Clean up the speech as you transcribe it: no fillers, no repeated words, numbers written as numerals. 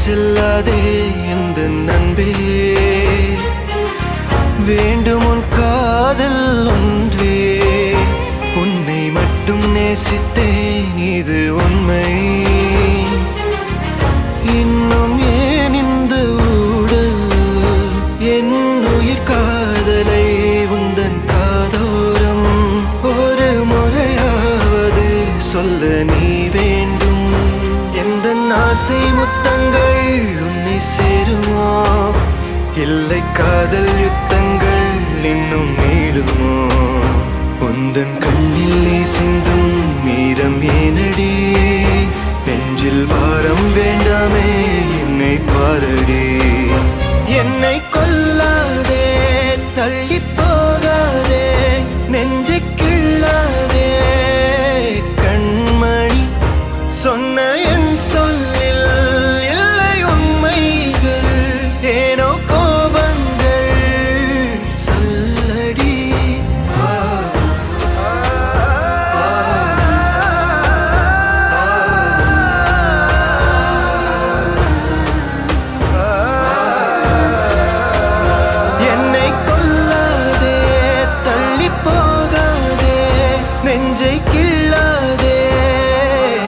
செல்லாதே எந்த நண்பே, வேண்டும் உன் காதல் ஒன்றே. உன்னை மட்டும் நேசித்தேன், இது உண்மை. இன்னும் ஏன் இந்த ஊடல்? என் உயிர் காதலை உந்தன் காதோரம் ஒரு முறையாவது சொல்ல நீ வேண்டும். எந்த ஆசை முத்தங்கள் உன்னை சேருமோ? இல்லை காதல் யுத்தங்கள் இன்னும் நீளுமோ? உந்தன் கண்ணில் நீ சிந்தும் மீரம் ஏனடி? நெஞ்சில் பாரம் வேண்டாமே, என்னை பாரடி. என்னை கொல்லாதே, தள்ளி போகாதே, நெஞ்சை கிள்ளாதே கண்மணி. சொன்ன